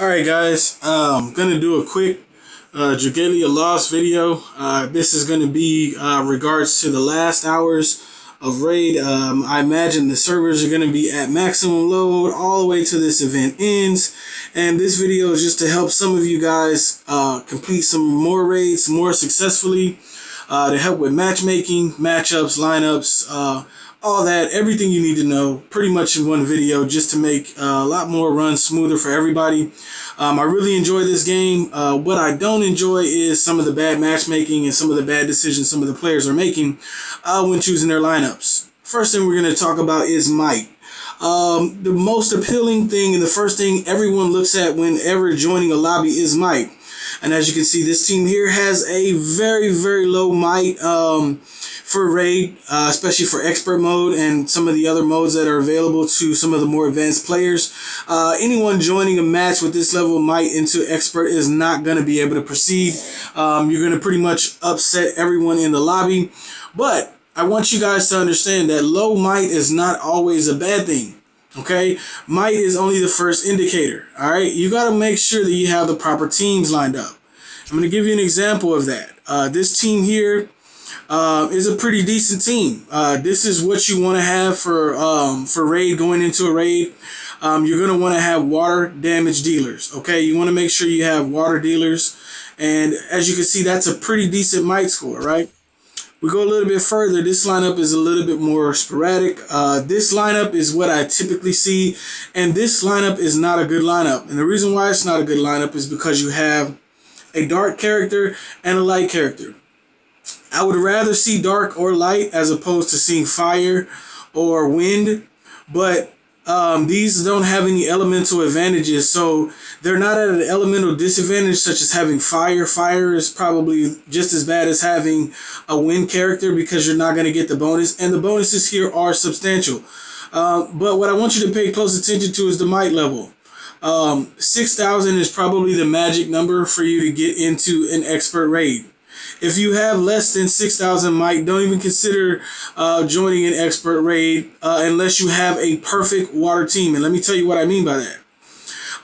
Alright guys, I'm going to do a quick Dragalia loss video. This is going to be regards to the last hours of raid. I imagine the servers are going to be at maximum load all the way till this event ends. And this video is just to help some of you guys complete some more raids more successfully, to help with matchmaking, matchups, lineups, all that, everything you need to know pretty much in one video just to make a lot more runs smoother for everybody. I really enjoy this game. What I don't enjoy is some of the bad matchmaking and some of the bad decisions some of the players are making when choosing their lineups. First thing we're going to talk about is might. The most appealing thing and the first thing everyone looks at whenever joining a lobby is might. And as you can see, this team here has a very, very low might for raid, especially for expert mode and some of the other modes that are available to some of the more advanced players. Anyone joining a match with this level of might into expert is not going to be able to proceed. You're going to pretty much upset everyone in the lobby. But I want you guys to understand that low might is not always a bad thing. Okay, might is only the first indicator. All right, you got to make sure that you have the proper teams lined up. I'm going to give you an example of that. This team here is a pretty decent team. This is what you want to have for raid, going into a raid. You're going to want to have water damage dealers. Okay, you want to make sure you have water dealers, and as you can see, that's a pretty decent might score, right? We go a little bit further. This lineup is a little bit more sporadic. This lineup is what I typically see, and this lineup is not a good lineup. And the reason why it's not a good lineup is because you have a dark character and a light character. I would rather see dark or light as opposed to seeing fire or wind, but these don't have any elemental advantages, so they're not at an elemental disadvantage such as having fire. Fire is probably just as bad as having a wind character because you're not going to get the bonus, and the bonuses here are substantial. But what I want you to pay close attention to is the might level. 6,000 is probably the magic number for you to get into an expert raid. If you have less than 6,000 might, don't even consider joining an expert raid unless you have a perfect water team. And let me tell you what I mean by that.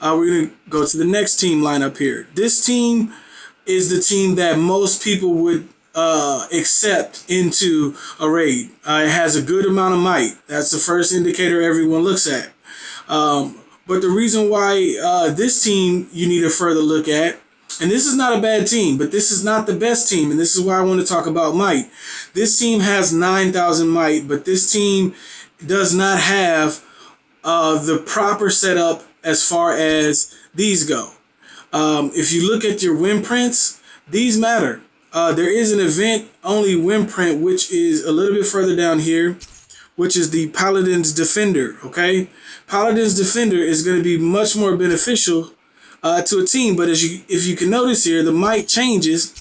We're going to go to the next team lineup here. This team is the team that most people would accept into a raid. It has a good amount of might. That's the first indicator everyone looks at. But the reason why this team you need to further look at, and this is not a bad team, but this is not the best team, and this is why I want to talk about might. This team has 9,000 might, but this team does not have the proper setup as far as these go. If you look at your win prints, these matter. There is an event-only win print, which is a little bit further down here, which is the Paladin's Defender, okay? Paladin's Defender is going to be much more beneficial to a team, but if you can notice here, the might changes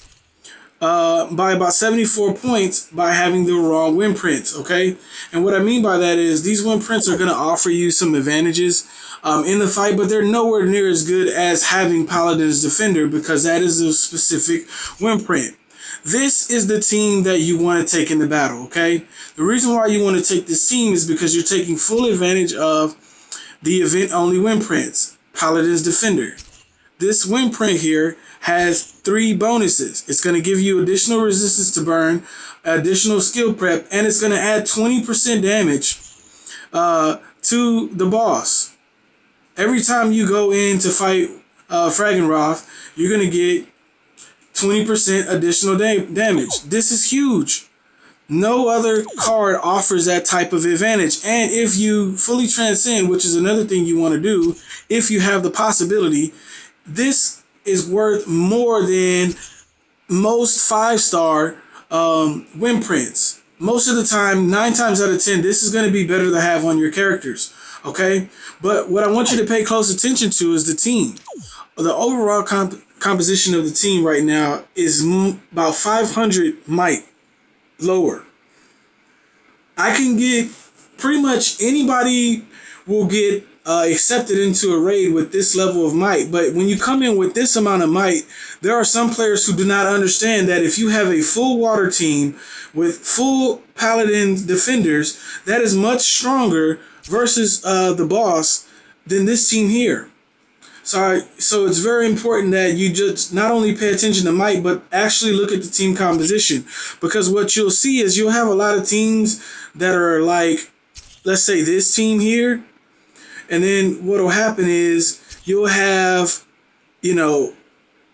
by about 74 points by having the wrong win prints, okay? And what I mean by that is these win prints are going to offer you some advantages in the fight, but they're nowhere near as good as having Paladin's Defender because that is a specific win print. This is the team that you want to take in the battle, okay? The reason why you want to take this team is because you're taking full advantage of the event-only win prints. Paladin's Defender. This win print here has 3 bonuses. It's going to give you additional resistance to burn, additional skill prep, and it's going to add 20% damage to the boss. Every time you go in to fight Phraegonoth, you're going to get 20% additional damage. This is huge. No other card offers that type of advantage. And if you fully transcend, which is another thing you want to do, if you have the possibility, this is worth more than most 5-star win prints. Most of the time, 9 times out of 10, this is going to be better to have on your characters. Okay? But what I want you to pay close attention to is the team. The overall composition of the team right now is about 500 might lower. I can get pretty much anybody will get accepted into a raid with this level of might, but when you come in with this amount of might, there are some players who do not understand that if you have a full water team with full Paladin defenders, that is much stronger versus the boss than this team here. So it's very important that you just not only pay attention to might, but actually look at the team composition. Because what you'll see is you'll have a lot of teams that are like, let's say this team here, and then what'll happen is you'll have, you know,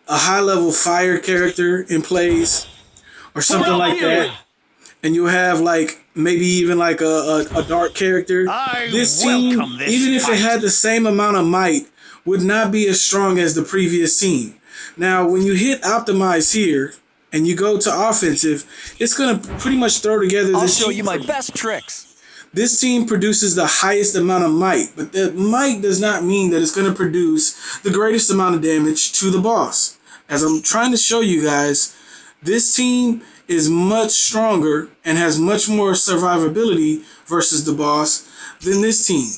a high level fire character in place or something like that, and you'll have like maybe even like a dark character. This team, even if it had the same amount of might, would not be as strong as the previous team. Now, when you hit optimize here and you go to offensive, it's gonna pretty much throw together. I'll show you my best tricks. This team produces the highest amount of might, but that might does not mean that it's going to produce the greatest amount of damage to the boss. As I'm trying to show you guys, this team is much stronger and has much more survivability versus the boss than this team.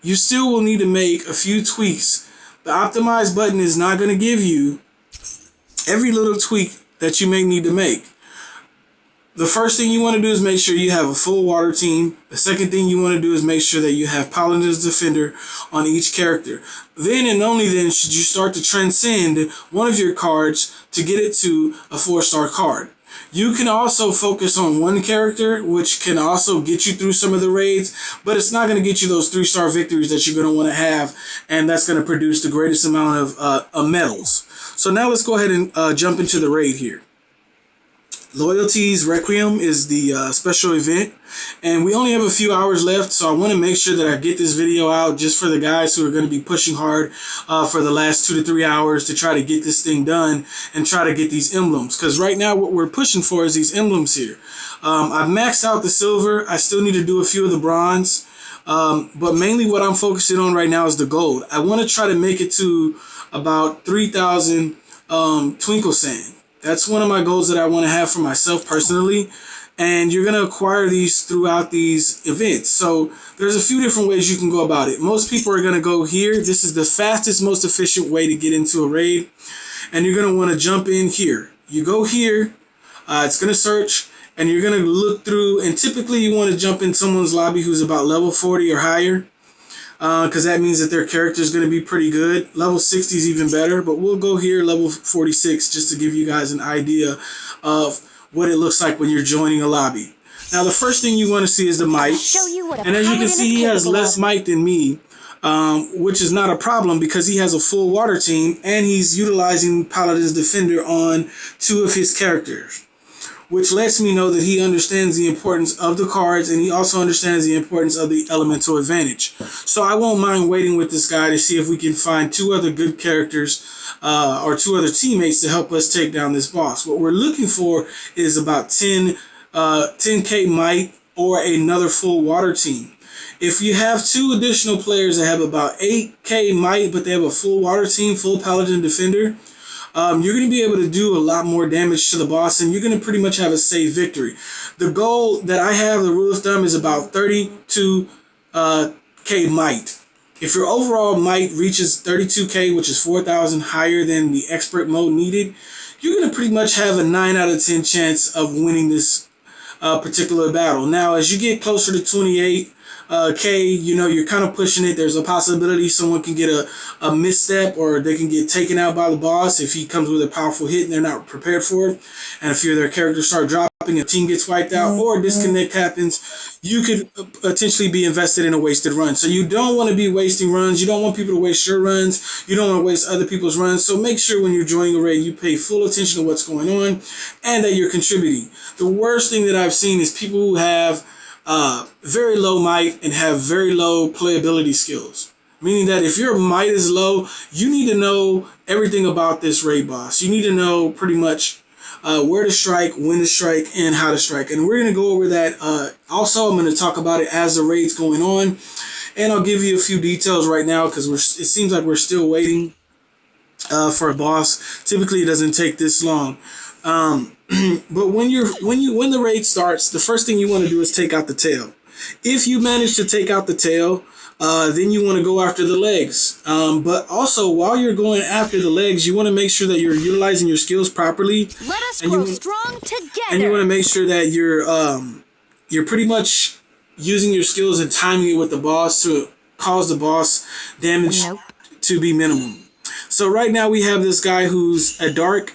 You still will need to make a few tweaks. The optimize button is not going to give you every little tweak that you may need to make. The first thing you want to do is make sure you have a full water team. The second thing you want to do is make sure that you have Paladin's Defender on each character. Then and only then should you start to transcend one of your cards to get it to a 4-star card. You can also focus on one character, which can also get you through some of the raids, but it's not going to get you those 3-star victories that you're going to want to have, and that's going to produce the greatest amount of medals. So now let's go ahead and jump into the raid here. Loyalties Requiem is the special event, and we only have a few hours left, so I want to make sure that I get this video out just for the guys who are going to be pushing hard for the last 2 to 3 hours to try to get this thing done and try to get these emblems, because right now what we're pushing for is these emblems here. I've maxed out the silver. I still need to do a few of the bronze, but mainly what I'm focusing on right now is the gold. I want to try to make it to about 3,000 twinkle sand. That's one of my goals that I want to have for myself personally. And you're going to acquire these throughout these events. So there's a few different ways you can go about it. Most people are going to go here. This is the fastest, most efficient way to get into a raid. And you're going to want to jump in here. You go here. It's going to search. And you're going to look through. And typically you want to jump in someone's lobby who's about level 40 or higher. Because that means that their character is going to be pretty good. Level 60 is even better, but we'll go here level 46 just to give you guys an idea of what it looks like when you're joining a lobby. Now, the first thing you want to see is the might. And as you can see, he has less might than me, which is not a problem because he has a full water team and he's utilizing Paladin's Defender on 2 of his characters, which lets me know that he understands the importance of the cards, and he also understands the importance of the elemental advantage. So I won't mind waiting with this guy to see if we can find 2 other good characters or 2 other teammates to help us take down this boss. What we're looking for is about 10k might or another full water team. If you have 2 additional players that have about 8k might, but they have a full water team, full Paladin Defender, you're going to be able to do a lot more damage to the boss, and you're going to pretty much have a safe victory. The goal that I have, the rule of thumb, is about 32k might. If your overall might reaches 32k, which is 4,000 higher than the expert mode needed, you're going to pretty much have a 9 out of 10 chance of winning this particular battle. Now, as you get closer to 28, you know, you're kind of pushing it. There's a possibility someone can get a misstep, or they can get taken out by the boss if he comes with a powerful hit and they're not prepared for it. And a few of their characters start dropping, a team gets wiped out, or a disconnect happens, you could potentially be invested in a wasted run. So you don't want to be wasting runs. You don't want people to waste your runs. You don't want to waste other people's runs. So make sure when you're joining a raid, you pay full attention to what's going on and that you're contributing. The worst thing that I've seen is people who have very low might and have very low playability skills. Meaning that if your might is low, you need to know everything about this raid boss. You need to know pretty much where to strike, when to strike, and how to strike. And we're going to go over that. Also, I'm going to talk about it as the raid's going on. And I'll give you a few details right now because it seems like we're still waiting for a boss. Typically, it doesn't take this long. But when the raid starts, the first thing you want to do is take out the tail. If you manage to take out the tail, then you want to go after the legs. But also, while you're going after the legs, you want to make sure that you're utilizing your skills properly. Let us grow strong together. And you want to make sure that you're pretty much using your skills and timing it with the boss to cause the boss damage to be minimum. So right now we have this guy who's a dark,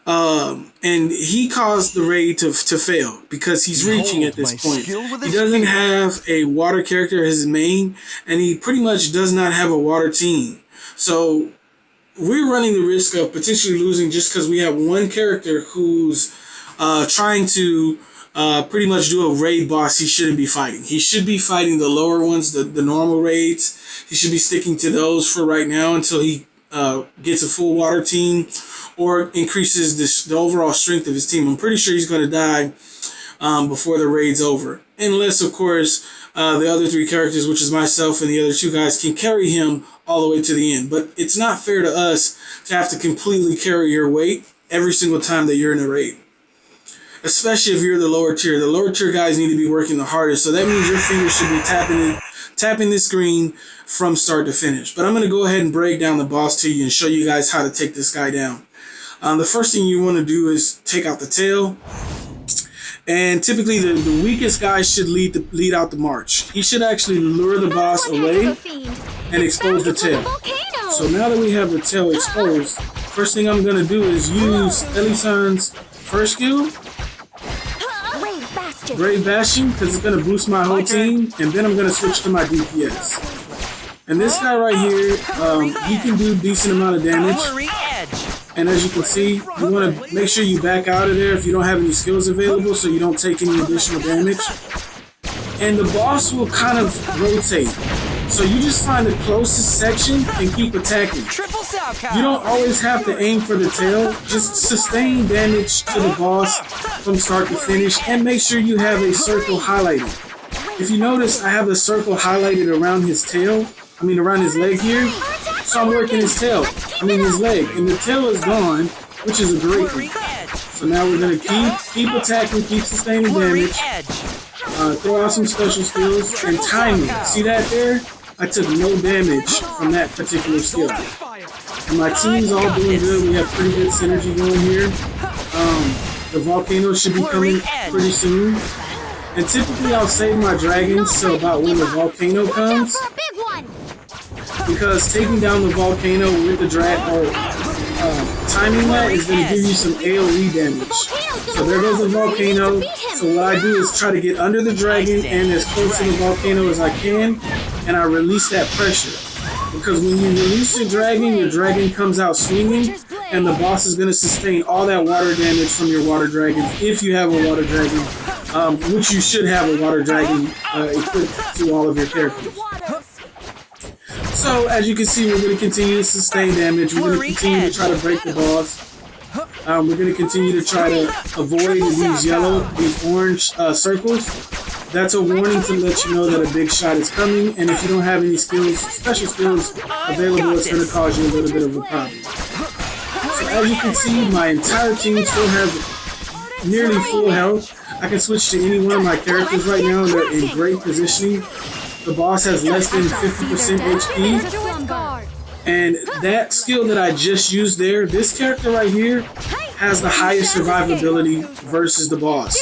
and he caused the raid to fail because he's reaching at this point. He doesn't have a water character as his main, and he pretty much does not have a water team. So we're running the risk of potentially losing just because we have one character who's trying to pretty much do a raid boss he shouldn't be fighting. He should be fighting the lower ones, the normal raids. He should be sticking to those for right now until he gets a full water team or increases the overall strength of his team. I'm pretty sure he's going to die before the raid's over. Unless, of course, the other three characters, which is myself and the other two guys, can carry him all the way to the end. But it's not fair to us to have to completely carry your weight every single time that you're in a raid. Especially if you're the lower tier. The lower tier guys need to be working the hardest. So that means your fingers should be tapping the screen from start to finish. But I'm going to go ahead and break down the boss to you and show you guys how to take this guy down. The first thing you want to do is take out the tail. And typically the weakest guy should lead out the march. He should actually lure the boss away and expose the tail. So now that we have the tail exposed, first thing I'm going to do is use Elisan's first skill, Brave Bastion, because it's going to boost my whole team, and then I'm going to switch to my DPS. And this guy right here, he can do a decent amount of damage. And as you can see, you want to make sure you back out of there if you don't have any skills available so you don't take any additional damage. And the boss will kind of rotate. So you just find the closest section and keep attacking. You don't always have to aim for the tail. Just sustain damage to the boss from start to finish and make sure you have a circle highlighted. If you notice, I have a circle highlighted around his tail. Around his leg here. So I'm working his tail. His leg. And the tail is gone, which is a great thing. So now we're going to keep attacking, keep sustaining damage. Throw out some special skills and timing. See that there? I took no damage from that particular skill. And my team's all doing good. We have pretty good synergy going here. The volcano should be coming pretty soon. And typically I'll save my dragons till about when the volcano comes. Because taking down the volcano with the timing that is going to give you some AoE damage. So there goes the volcano. So what I do is try to get under the dragon and as close to the volcano as I can, and I release that pressure. Because when you release your dragon comes out swinging, and the boss is going to sustain all that water damage from your water dragon if you have a water dragon, which you should have a water dragon equipped to all of your characters. So, as you can see, we're going to continue to sustain damage. We're going to continue to try to break the boss. We're going to continue to try to avoid these orange circles. That's a warning to let you know that a big shot is coming. And if you don't have any special skills available, it's going to cause you a little bit of a problem. So, as you can see, my entire team still has nearly full health. I can switch to any one of my characters right now, and they're in great positioning. The boss has less than 50% HP. And that skill that I just used there, this character right here, has the highest survivability versus the boss.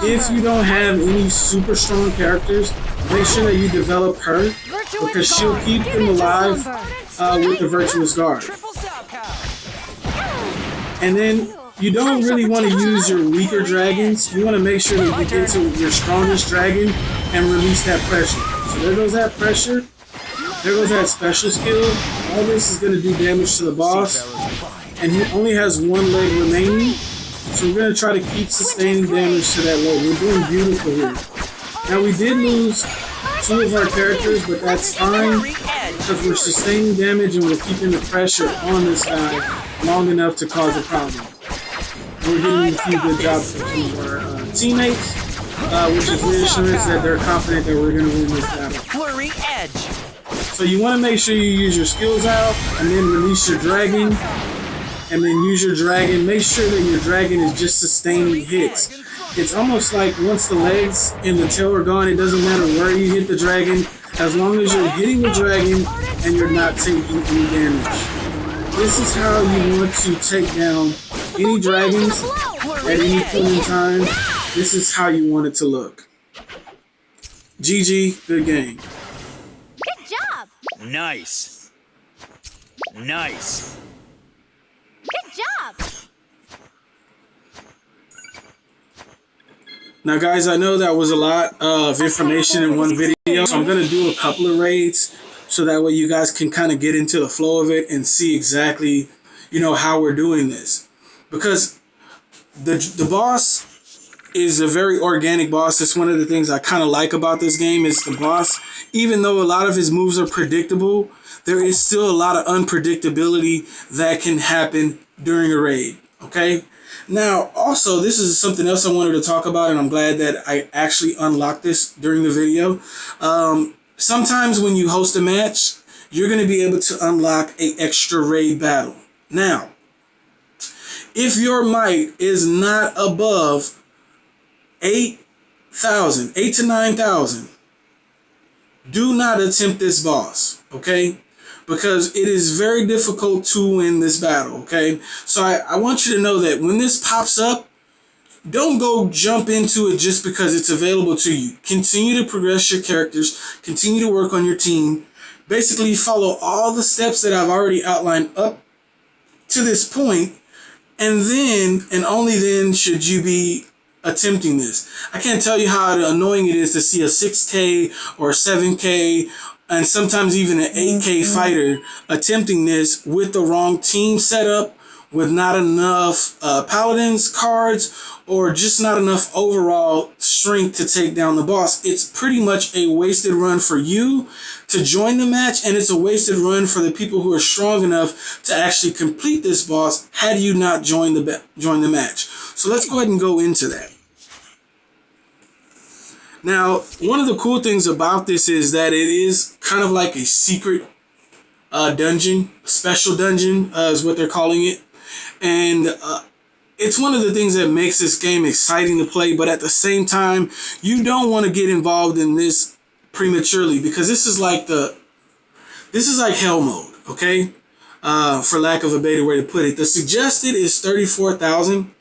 If you don't have any super strong characters, make sure that you develop her, because she'll keep them alive with the Virtuous Guard. And then you don't really want to use your weaker dragons. You want to make sure that you get to your strongest dragon and release that pressure. So there goes that pressure. There goes that special skill. All this is going to do damage to the boss. And he only has one leg remaining. So we're going to try to keep sustaining damage to that leg. We're doing beautiful here. Now we did lose two of our characters, but that's fine. Because we're sustaining damage and we're keeping the pressure on this guy long enough to cause a problem. We're getting a few good jobs from some of our teammates. Which is reassurance that they're confident that we're going to win this battle. Flurry edge. So you want to make sure you use your skills out, and then release your dragon, and then use your dragon. Make sure that your dragon is just sustaining hits. It's almost like once the legs and the tail are gone, it doesn't matter where you hit the dragon, as long as you're hitting the dragon and you're not taking any damage. This is how you want to take down any dragons at any point in time. This is how you want it to look. GG, good game. Good job. Nice. Nice. Good job. Now, guys, I know that was a lot of information in one video, so I'm going to do a couple of raids so that way you guys can kind of get into the flow of it and see exactly, how we're doing this. Because the boss is a very organic boss. That's one of the things I kind of like about this game is the boss. Even though a lot of his moves are predictable, there is still a lot of unpredictability that can happen during a raid. Okay? Now, also, this is something else I wanted to talk about, and I'm glad that I actually unlocked this during the video. Sometimes when you host a match, you're going to be able to unlock an extra raid battle. Now, if your might is not above 8,000, 8 to 9,000, do not attempt this boss, okay? Because it is very difficult to win this battle, okay? So I want you to know that when this pops up, don't go jump into it just because it's available to you. Continue to progress your characters, continue to work on your team. Basically, follow all the steps that I've already outlined up to this point, and then, and only then, should you be attempting this. I can't tell you how annoying it is to see a 6K or 7K and sometimes even an 8K fighter attempting this with the wrong team setup, with not enough paladins cards, or just not enough overall strength to take down the boss. It's pretty much a wasted run for you to join the match, and it's a wasted run for the people who are strong enough to actually complete this boss had you not joined the match. So let's go ahead and go into that. Now, one of the cool things about this is that it is kind of like a secret dungeon, special dungeon is what they're calling it. And it's one of the things that makes this game exciting to play, but at the same time, you don't want to get involved in this prematurely, because this is like hell mode, okay? For lack of a better way to put it. The suggested is 34,000.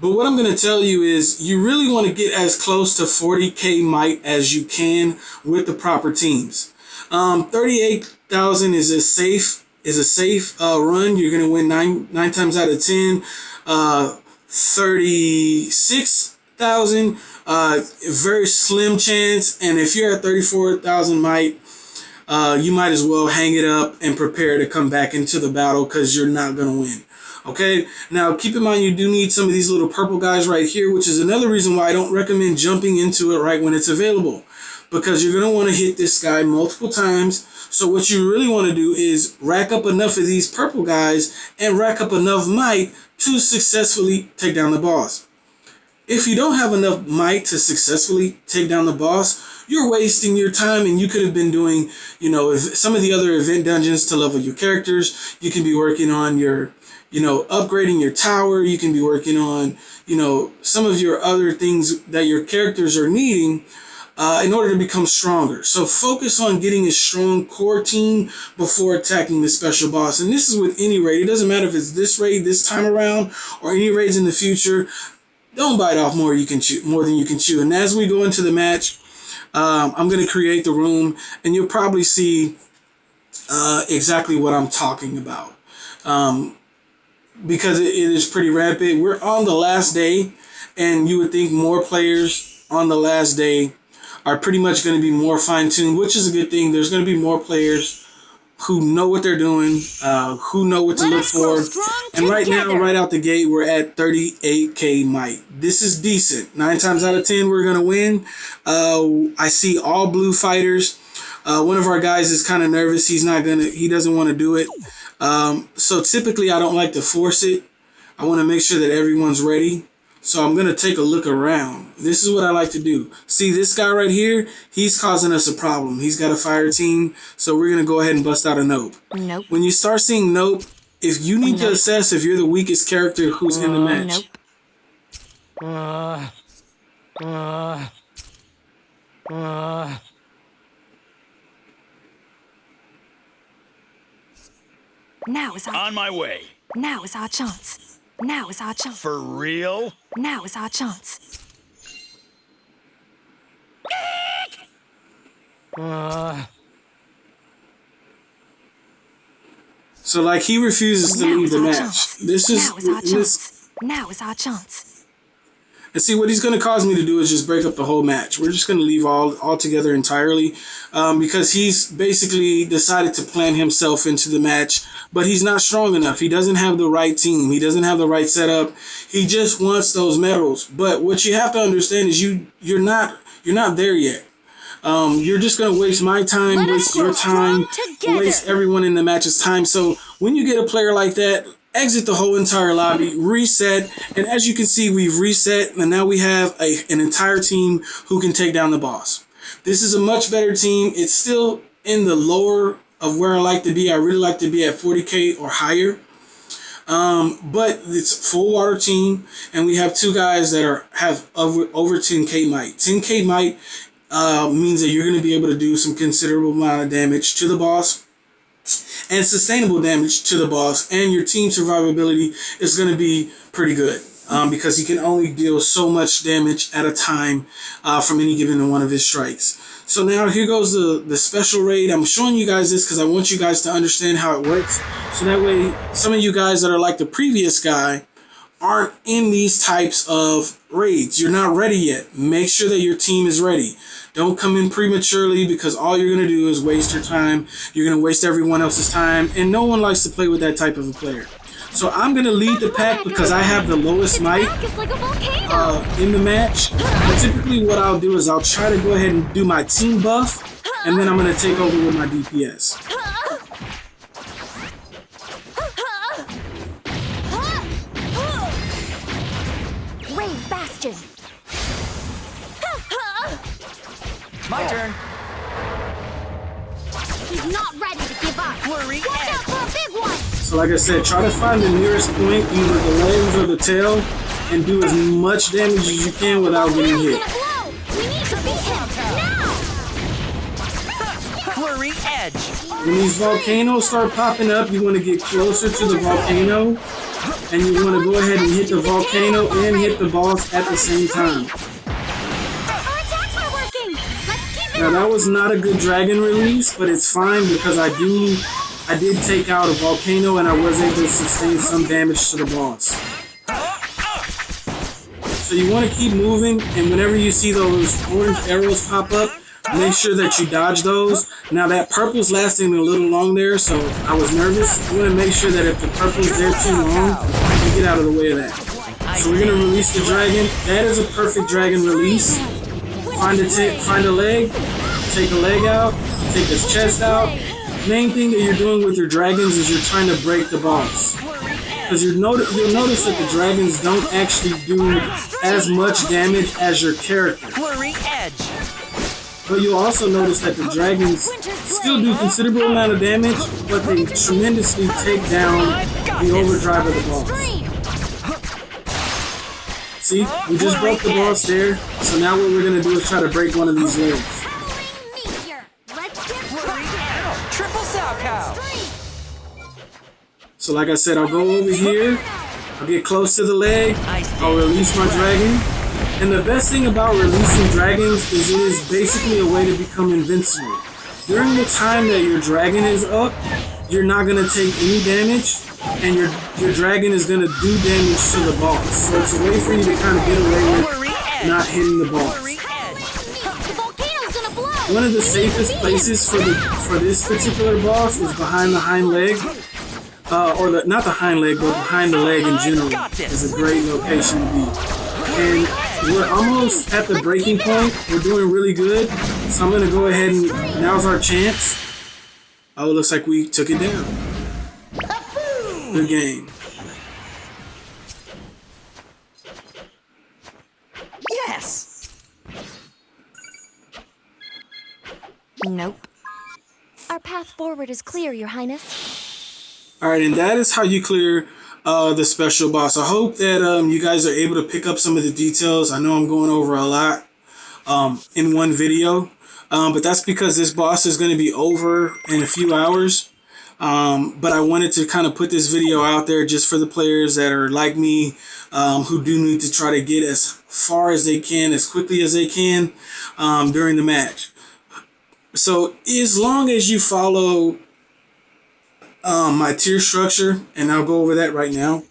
But what I'm going to tell you is you really want to get as close to 40k might as you can with the proper teams. 38,000 is a safe run. You're going to win nine times out of 10. 36,000, very slim chance. And if you're at 34,000 might, you might as well hang it up and prepare to come back into the battle, because you're not going to win. Okay, now keep in mind you do need some of these little purple guys right here, which is another reason why I don't recommend jumping into it right when it's available, because you're going to want to hit this guy multiple times. So what you really want to do is rack up enough of these purple guys and rack up enough might to successfully take down the boss. If you don't have enough might to successfully take down the boss, you're wasting your time, and you could have been doing, some of the other event dungeons to level your characters. You can be working on your, upgrading your tower. You can be working on, some of your other things that your characters are needing in order to become stronger. So focus on getting a strong core team before attacking the special boss. And this is with any raid. It doesn't matter if it's this raid this time around or any raids in the future. Don't bite off more than you can chew. And as we go into the match, I'm going to create the room, and you'll probably see exactly what I'm talking about. Because it is pretty rapid. We're on the last day, and you would think more players on the last day are pretty much going to be more fine-tuned, which is a good thing. There's going to be more players who know what they're doing, who know what to look for. And right now, right out the gate, we're at 38k might. This is decent. 9 times out of 10, we're going to win. I see all blue fighters. One of our guys is kind of nervous. He doesn't want to do it. So typically, I don't like to force it. I want to make sure that everyone's ready. So I'm going to take a look around. This is what I like to do. See this guy right here? He's causing us a problem. He's got a fire team. So we're going to go ahead and bust out a nope. Nope. When you start seeing nope, if you need to assess if you're the weakest character who's in the match. Now is our On my way. Now is our chance. Now is our chance. For real? Now is our chance. So like he refuses to Now leave is the our match. chance. This is Now is our this. chance. Now is our chance. And see, what he's going to cause me to do is just break up the whole match. We're just going to leave all together entirely, because he's basically decided to plant himself into the match, but he's not strong enough. He doesn't have the right team. He doesn't have the right setup. He just wants those medals. But what you have to understand is you're not there yet. You're just going to waste my time, Let us waste your grow time, strong together. waste everyone in the match's time. So when you get a player like that, exit the whole entire lobby, reset, and as you can see, we've reset, and now we have an entire team who can take down the boss. This is a much better team. It's still in the lower of where I like to be. I really like to be at 40k or higher. But it's a full water team, and we have two guys that have over 10k might. 10k might means that you're going to be able to do some considerable amount of damage to the boss and sustainable damage to the boss, and your team survivability is going to be pretty good, because he can only deal so much damage at a time from any given one of his strikes. So now here goes the special raid. I'm showing you guys this because I want you guys to understand how it works, so that way some of you guys that are like the previous guy aren't in these types of raids. You're not ready yet. Make sure that your team is ready. Don't come in prematurely, because all you're going to do is waste your time. You're going to waste everyone else's time, and no one likes to play with that type of a player. So I'm going to lead the pack because I have the lowest might in the match. But typically what I'll do is I'll try to go ahead and do my team buff, and then I'm going to take over with my DPS. Brave Bastion. My turn. He's not ready to give up. Flurry Watch out edge. for a big one. So like I said, try to find the nearest point, either the legs or the tail, and do as much damage as you can without getting hit. Gonna blow. We need to beat him now. Flurry edge. When these volcanoes start popping up, you want to get closer to the volcano, and you want to go ahead and hit the volcano and hit the boss at the same time. Our attacks are working. Let's keep it Now up. that was not a good dragon release, but it's fine because I did take out a volcano and I was able to sustain some damage to the boss. So you want to keep moving, and whenever you see those orange arrows pop up, make sure that you dodge those. Now that purple's lasting a little long there, so I was nervous. You want to make sure that if the purple's there too long, you get out of the way of that. So we're going to release the dragon. That is a perfect dragon release. Find a leg, take a leg out, take his chest out. Main thing that you're doing with your dragons is you're trying to break the boss. Because you'll notice that the dragons don't actually do as much damage as your character. Flurry edge. But you'll also notice that the dragons still do considerable amount of damage, but they tremendously take down the overdrive of the boss. Scream. See, we just broke the boss there, so now what we're going to do is try to break one of these legs. Howling meteor. Let's get Flurry edge. Triple sow cow. So like I said, I'll go over here, I'll get close to the leg, I'll release my dragon. And the best thing about releasing dragons is it is basically a way to become invincible. During the time that your dragon is up, you're not going to take any damage, and your dragon is going to do damage to the boss. So it's a way for you to kind of get away with not hitting the boss. Flurry edge. The volcano's gonna blow. One of the safest places for this particular boss is behind the hind leg. Not the hind leg, but behind the leg in general is a great location to be. And we're almost at the breaking point. We're doing really good. So I'm going to go ahead and now's our chance. Oh, it looks like we took it down. Good game. Yes. Nope. Our path forward is clear, Your Highness. Alright, and that is how you clear the special boss. I hope that you guys are able to pick up some of the details. I know I'm going over a lot in one video, but that's because this boss is going to be over in a few hours. But I wanted to kind of put this video out there just for the players that are like me, who do need to try to get as far as they can, as quickly as they can during the match. So as long as you follow my tier structure, and I'll go over that right now.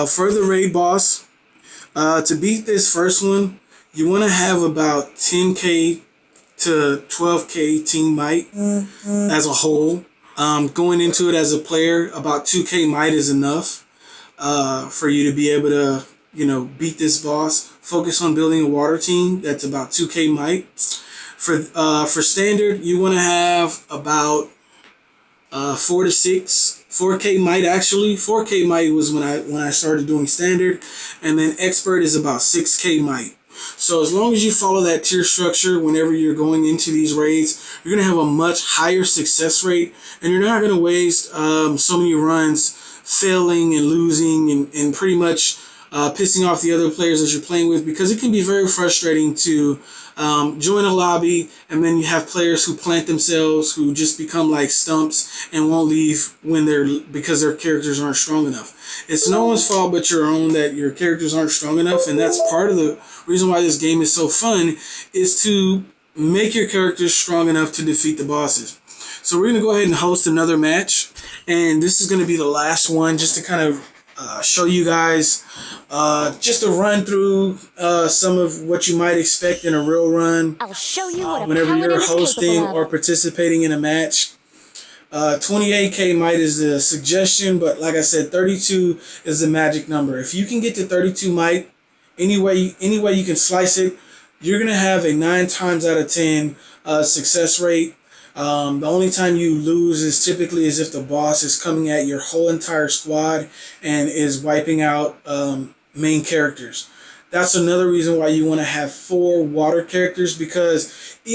For the raid boss, to beat this first one, you want to have about 10k to 12k team might as a whole. Going into it as a player, about 2k might is enough for you to be able to, beat this boss. Focus on building a water team. That's about 2k might. For standard, you want to have about 4k might actually. 4k might was when I started doing standard, and then expert is about 6k might. So as long as you follow that tier structure whenever you're going into these raids, you're gonna have a much higher success rate, and you're not gonna waste so many runs failing and losing and pretty much pissing off the other players that you're playing with, because it can be very frustrating to join a lobby and then you have players who plant themselves, who just become like stumps and won't leave because their characters aren't strong enough. It's no one's fault but your own that your characters aren't strong enough, and that's part of the reason why this game is so fun, is to make your characters strong enough to defeat the bosses. So we're going to go ahead and host another match, and this is going to be the last one, just to kind of show you guys just a run through some of what you might expect in a real run. I'll show you what a whenever paladin you're is hosting capable or of. participating in a match. 28k might is the suggestion, but like I said, 32 is the magic number. If you can get to 32 might, any way you can slice it, you're gonna have a 9 times out of 10 success rate. The only time you lose is typically is if the boss is coming at your whole entire squad and is wiping out main characters. That's another reason why you want to have 4 water characters, because if